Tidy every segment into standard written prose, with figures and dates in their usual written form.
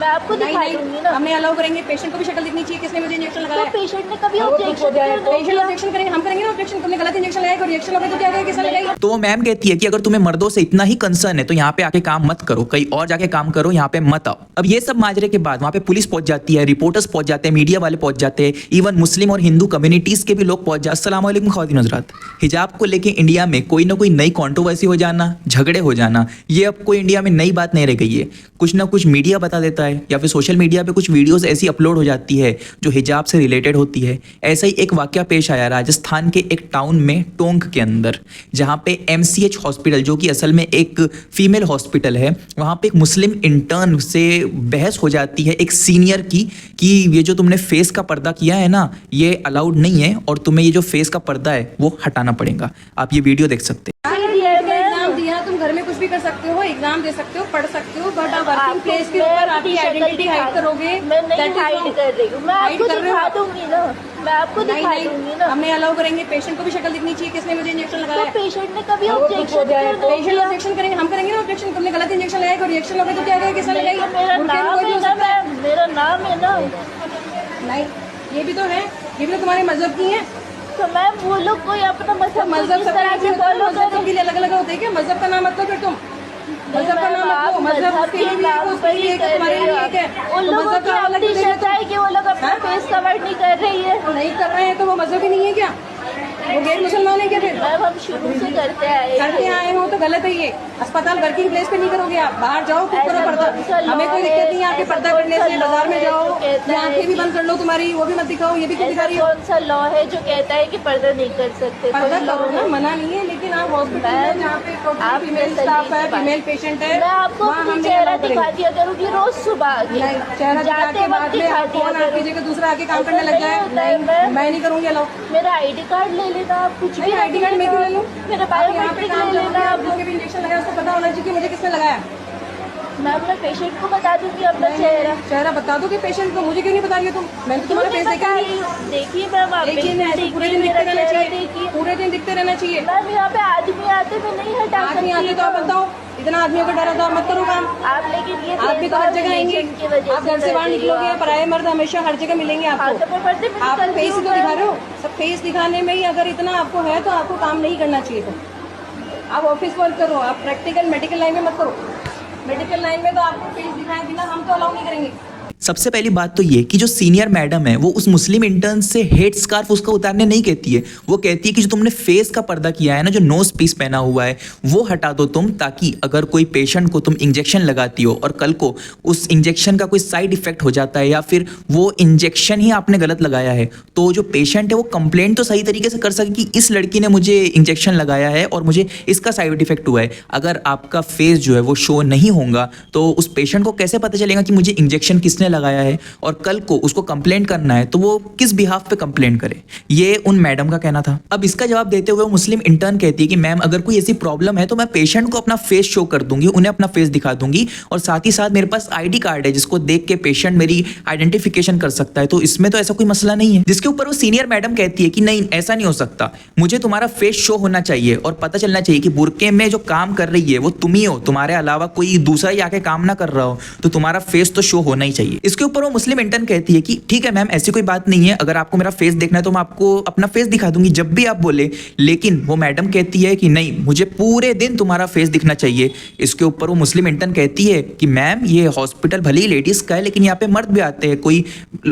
मैं आपको दिखा दूंगी ना। हमने अलाउ करेंगे, पेशेंट को भी शक्ल दिखनी चाहिए, किसने मुझे इंजेक्शन लगाया। तो पेशेंट ने कभी ऑब्जेक्शन पेशेंट ऑब्जेक्शन करेंगे, हम करेंगे ना ऑब्जेक्शन। तुमने गलत इंजेक्शन लगाया, रिएक्शन हो गया तो क्या करेगा, किसने लगाई। तो वो मैम कहती है कि अगर तुम्हें मर्दों से इतना ही कंसर्न है तो यहाँ पे आके काम मत करो, कहीं और जाके काम करो, यहाँ पे मत आओ। अब ये सब माजरे के बाद वहाँ पे पुलिस पहुंच जाती है, रिपोर्टर्स पहुंच जाते हैं, मीडिया वाले पहुंच जाते हैं, इवन मुस्लिम और हिंदू कम्युनिटीज के भी लोग पहुंच जाते हैं। अस्सलाम वालेकुम ख्वातीन हज़रात। हिजाब को लेके इंडिया में कोई ना कोई नई कंट्रोवर्सी हो जाना, झगड़े हो जाना, ये अब कोई इंडिया में नई बात नहीं रह गई है। कुछ ना कुछ मीडिया बता देता है या फिर सोशल मीडिया पे कुछ वीडियोस ऐसी अपलोड हो जाती है जो हिजाब से रिलेटेड होती है। ऐसा ही एक वाकया पेश आया राजस्थान के एक टाउन में, टोंक के अंदर, जहाँ पे MCH हॉस्पिटल, जो कि असल में एक फीमेल हॉस्पिटल है, वहाँ पे एक मुस्लिम इंटर्न से बहस हो जाती है एक सीनियर की कि ये जो तुमने फेस का पर्दा किया है ना, ये अलाउड नहीं है और तुम्हें ये जो फेस का पर्दा है वो हटाना पड़ेगा। आप ये वीडियो देख सकते हैं। एग्जाम दिया, तुम घर में कुछ भी कर सकते हो, एग्जाम दे सकते हो, पढ़ सकते हो, बट आप वर्किंग प्लेस के ऊपर आपकी आइडेंटिटी हाइड करोगे। मैं नहीं हाइड कर रही हूँ, मैं आपको दिखा दूंगी ना, मैं आपको दिखा दूंगी ना। हमने अलाउ करेंगे, पेशेंट को भी शक्ल दिखनी चाहिए, किसने मुझे इंजेक्शन लगाया। तो पेशेंट ने कभी ऑब्जेक्शन पेशेंट ऑब्जेक्शन करेंगे, हम करेंगे ना ऑब्जेक्शन। तुमने गलत इंजेक्शन लगाया, रिएक्शन हो गया तो क्या करेगा, किसने लगाई। मेरा नाम है ना। नहीं, ये भी तो है, ये भी तो तुम्हारे मजहब की है। तो मैम वो लोग कोई अपना मजहब किस तरह से फॉलो मजहब सबके लिए अलग अलग होते हैं क्या। मजहब का नाम मतलब फिर तुम मजहब का नाम आप मतलब मजहब के नाम उसके लिए तुम्हारे लिए एक है। उन लोगों की अपनी शर्त है कि वो लोग अपना फेस कवर नहीं कर रही है। नहीं कर रहे हैं तो वो मजहब ही नहीं है क्या, वो गैर मुसलमान है क्या। फिर मैम हम शुरू से करते आए हो तो गलत है ये। अस्पताल वर्किंग प्लेस पे नहीं करोगे आप, बाहर जाओ खुद करो पर्दा। हमें कोई दिक्कत नहीं है आपके पर्दा करने से। बाजार में जाओ, आंखें भी बंद कर लो तुम्हारी, वो भी मत दिखाओ, ये भी क्यों दिखा रही हो। कौन सा लॉ है जो कहता है कि पर्दा नहीं कर सकते। पर्दा करो ना, मना नहीं है, लेकिन आप हॉस्पिटल में जहाँ पे फीमेल स्टाफ है, फीमेल पेशेंट है, मैं आपको अपनी चेहरा दिखा दिया करूँगी रोज सुबह। चेहरा दिखा के बाद में आप फोन आप कीजिएगा, दूसरा आके काम करने लग जाए। मैं नहीं करूँगी अलाउ। मेरा ID कार्ड ले लेना आप, कुछ भी ID कार्ड मैं क्यों ले लूँ। मेरा बायोमेट्रिक ले लेना आप। जो भी इंजेक्शन लगाया उसको पता होना चाहिए कि मुझे किसने लगाया। मैं अपने पेशेंट को बता दूंगी अपना चेहरा बता दो कि पेशेंट को। मुझे क्यों नहीं बता रही हो तुम। मैंने तो तुम्हारा फेस देखा है। देखिए मैम, आप पूरे दिन दिखते रहना चाहिए, पूरे दिन दिखते रहना चाहिए। मैम यहाँ पे आदमी आते मैं नहीं हटा सकती। आदमी आते तो आप बताओ, इतना आदमियों का डर है तो आप मत करो काम आप। लेकिन ये आप भी तो हर जगह आएंगे, आप घर से बाहर निकलोगे, पराये मर्द हमेशा हर जगह मिलेंगे आपको। आप फेस तो दिखा रहे हो, सब फेस दिखाने में ही अगर इतना आपको है तो आपको काम नहीं करना चाहिए। तो आप ऑफिस वर्क करो, आप प्रैक्टिकल मेडिकल लाइन में मत करो। मेडिकल लाइन में तो आपको फेस दिखाए बिना हम तो अलाउ नहीं करेंगे। सबसे पहली बात तो ये कि जो सीनियर मैडम है वो उस मुस्लिम इंटर्न से हेड स्कार्फ उसका उतारने नहीं कहती है। वो कहती है कि जो तुमने फेस का पर्दा किया है ना, जो नोज पीस पहना हुआ है, वो हटा दो तुम, ताकि अगर कोई पेशेंट को तुम इंजेक्शन लगाती हो और कल को उस इंजेक्शन का कोई साइड इफेक्ट हो जाता है या फिर वो इंजेक्शन ही आपने गलत लगाया है, तो जो पेशेंट है वो कंप्लेंट तो सही तरीके से कर सके कि इस लड़की ने मुझे इंजेक्शन लगाया है और मुझे इसका साइड इफेक्ट हुआ है। अगर आपका फेस जो है वो शो नहीं होगा तो उस पेशेंट को कैसे पता चलेगा कि मुझे इंजेक्शन किसने लगाया है, और कल को उसको कंप्लेंट करना है तो वो किस बिहाफ पे कंप्लेंट करे। ये उन मैडम का कहना था। अब इसका जवाब देते हुए मुस्लिम इंटर्न कहती है कि मैम अगर कोई ऐसी प्रॉब्लम है तो मैं पेशेंट को अपना फेस शो कर दूंगी, उन्हें अपना फेस दिखा दूंगी, और साथ ही साथ मेरे पास ID कार्ड है जिसको देख के पेशेंट मेरी आइडेंटिफिकेशन कर सकता है, तो इसमें तो ऐसा कोई मसला नहीं है। जिसके ऊपर वो सीनियर मैडम कहती है कि नहीं, ऐसा नहीं हो सकता, मुझे तुम्हारा फेस शो होना चाहिए और पता चलना चाहिए कि बुरके में जो काम कर रही है वो तुम ही हो, तुम्हारे अलावा कोई दूसरा ही आके काम ना कर रहा हो, तो तुम्हारा फेस तो शो होना ही चाहिए। इसके ऊपर वो मुस्लिम इंटर्न कहती है कि ठीक है मैम, ऐसी कोई बात नहीं है, अगर आपको मेरा फेस देखना है तो मैं आपको अपना फेस दिखा दूंगी जब भी आप बोले। लेकिन वो मैडम कहती है कि नहीं, मुझे पूरे दिन तुम्हारा फेस दिखना चाहिए। इसके ऊपर वो मुस्लिम इंटर्न कहती है कि मैम ये हॉस्पिटल भले ही लेडीज का है लेकिन यहाँ पे मर्द भी आते हैं, कोई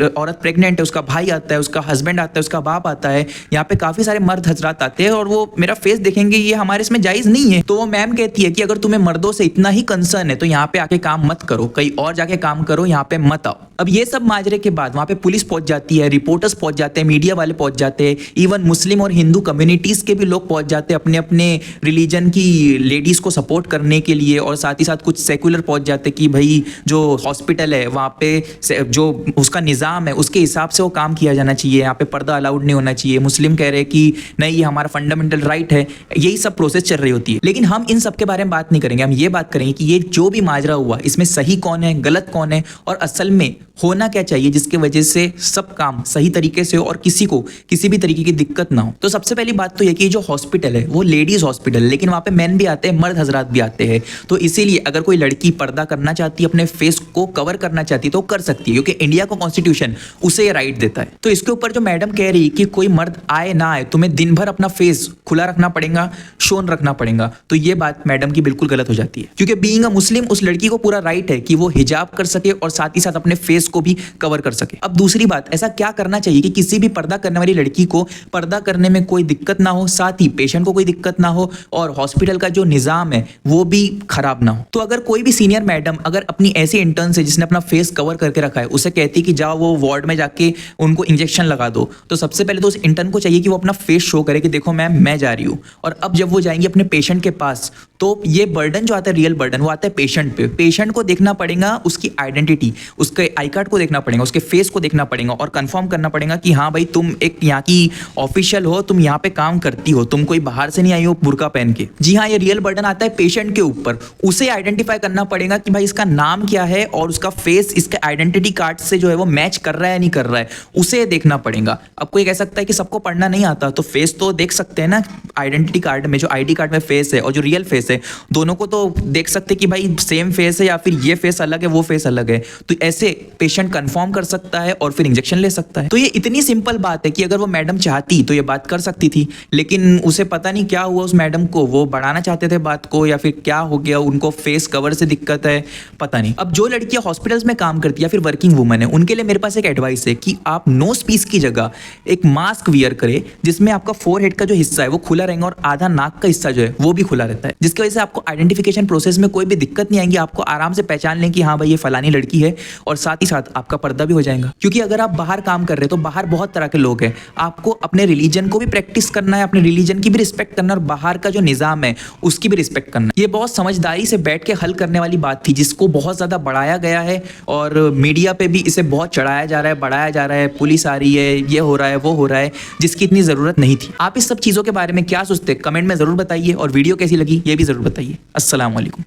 औरत प्रेग्नेंट है उसका भाई आता है, उसका हस्बैंड आता है, उसका बाप आता है, यहाँ पे काफी सारे मर्द हजरात आते हैं और वो मेरा फेस देखेंगे, ये हमारे इसमें जायज नहीं है। तो वो मैम कहती है कि अगर तुम्हें मर्दों से इतना ही कंसर्न है तो यहाँ पे आके काम मत करो, कहीं और जाके काम करो, यहाँ पे मत आओ। अब ये सब माजरे के बाद वहाँ पे पुलिस पहुंच जाती है, रिपोर्टर्स पहुंच जाते हैं, मीडिया वाले पहुंच जाते हैं, इवन मुस्लिम और हिंदू कम्युनिटीज़ के भी लोग पहुंच जाते हैं अपने अपने रिलीजन की लेडीज़ को सपोर्ट करने के लिए, और साथ ही साथ कुछ सेकुलर पहुंच जाते हैं कि भाई जो हॉस्पिटल है वहाँ पे जो उसका निज़ाम है उसके हिसाब से वो काम किया जाना चाहिए। यहाँ पे पर्दा अलाउड नहीं होना चाहिए। मुस्लिम कह रहे हैं कि नहीं ये हमारा फंडामेंटल राइट है। यही सब प्रोसेस चल रही होती है। लेकिन हम इन सब के बारे में बात नहीं करेंगे। हम ये बात करेंगे कि ये जो भी माजरा हुआ इसमें सही कौन है, गलत कौन है और असल में होना क्या चाहिए जिसकी वजह से सब काम सही तरीके से हो और किसी को किसी भी तरीके की दिक्कत ना हो। तो सबसे पहली बात तो ये कि जो हॉस्पिटल है वो लेडीज हॉस्पिटल है, लेकिन वहाँ पे मेन भी आते हैं, मर्द हजरात भी आते हैं। तो इसीलिए अगर कोई लड़की पर्दा करना चाहती है, अपने फेस को कवर करना चाहती है तो कर सकती है, क्योंकि इंडिया का कॉन्स्टिट्यूशन उसे ये राइट देता है। तो इसके ऊपर जो मैडम कह रही कि कोई मर्द आए ना आए तुम्हें दिन भर अपना फेस खुला रखना पड़ेगा, शोन रखना पड़ेगा, तो ये बात मैडम की बिल्कुल गलत हो जाती है। क्योंकि बीइंग अ मुस्लिम उस लड़की को पूरा राइट है कि वो हिजाब कर सके और साथ ही साथ अपने फेस को भी कवर कर सके। अब दूसरी बात, ऐसा क्या करना चाहिए कि किसी भी पर्दा करने वाली लड़की को पर्दा करने में कोई दिक्कत ना हो, साथ ही पेशेंट को कोई दिक्कत ना हो और हॉस्पिटल का जो निजाम है वो भी खराब ना हो। तो अगर कोई भी सीनियर मैडम अगर अपनी ऐसी इंटर्न से जिसने अपना फेस कवर करके रखा है उसे कहती कि जाओ वो वार्ड में जाके उनको इंजेक्शन लगा दो, तो सबसे पहले तो उस इंटर्न को चाहिए कि वो अपना फेस शो करे कि देखो मैम मैं जा रही हूँ। और अब जब वो जाएंगी अपने पेशेंट के पास तो ये बर्डन जो आता है, रियल बर्डन, वो आता है पेशेंट पे। पेशेंट को देखना पड़ेगा उसकी आइडेंटिटी, उसके आई कार्ड को देखना पड़ेगा, उसके फेस को देखना पड़ेगा और कंफर्म करना पड़ेगा कि हाँ भाई तुम एक यहाँ की ऑफिशियल हो, तुम यहाँ पे काम करती हो, तुम कोई बाहर से नहीं आई हो बुर्का पहन के। जी हाँ, ये रियल बर्डन आता है पेशेंट के ऊपर। उसे आइडेंटिफाई करना पड़ेगा कि भाई इसका नाम क्या है और उसका फेस इसके आइडेंटिटी कार्ड से जो है वो मैच कर रहा है नहीं कर रहा है, उसे देखना पड़ेगा। अब कोई कह सकता है कि सबको पढ़ना नहीं आता, तो फेस तो देख सकते हैं ना, आइडेंटिटी कार्ड में जो आईडी कार्ड में फेस है और जो रियल फेस है दोनों को तो देख सकते हैं कि भाई सेम फेस है या फिर ये फेस अलग है वो फेस अलग है। तो ऐसे पेशेंट कंफर्म कर सकता है और फिर इंजेक्शन ले सकता है। तो ये इतनी सिंपल बात है कि अगर वो मैडम चाहती तो ये बात कर सकती थी, लेकिन उसे पता नहीं क्या हुआ उस मैडम को, वो बढ़ाना चाहते थे बात को या फिर क्या हो गया, उनको फेस कवर से दिक्कत है, पता नहीं। अब जो लड़कियां हॉस्पिटल्स में काम करती है या फिर वर्किंग वुमन है उनके लिए मेरे पास एक एडवाइस है कि आप नोज पीस की जगह एक मास्क वियर करें जिसमें आपका फोरहेड का जो हिस्सा है वो खुला रहेगा और आधा नाक का हिस्सा जो है वो भी खुला रहता है, जिसकी वजह से आपको आइडेंटिफिकेशन प्रोसेस में कोई भी दिक्कत नहीं आएगी। आपको आराम से पहचान लें कि हाँ भाई ये फलानी लड़की है और साथ ही साथ आपका पर्दा भी हो जाएगा। क्योंकि अगर आप बाहर काम कर रहे हो तो बाहर बहुत तरह के लोग हैं, आपको अपने रिलीजन को भी प्रैक्टिस करना है, अपने रिलीजन की भी रिस्पेक्ट करना और बाहर का जो निजाम है उसकी भी रिस्पेक्ट करना। ये बहुत समझदारी से बैठ के हल करने वाली बात थी जिसको बहुत ज्यादा बढ़ाया गया है और मीडिया पे भी इसे बहुत चढ़ाया जा रहा है, बढ़ाया जा रहा है, पुलिस आ रही है, ये हो रहा है वो हो रहा है, जिसकी इतनी जरूरत नहीं थी। आप इस सब चीजों के बारे में क्या सोचते हैं कमेंट में जरूर बताइए और वीडियो कैसी लगी ये भी जरूर बताइए। अस्सलाम वालेकुम।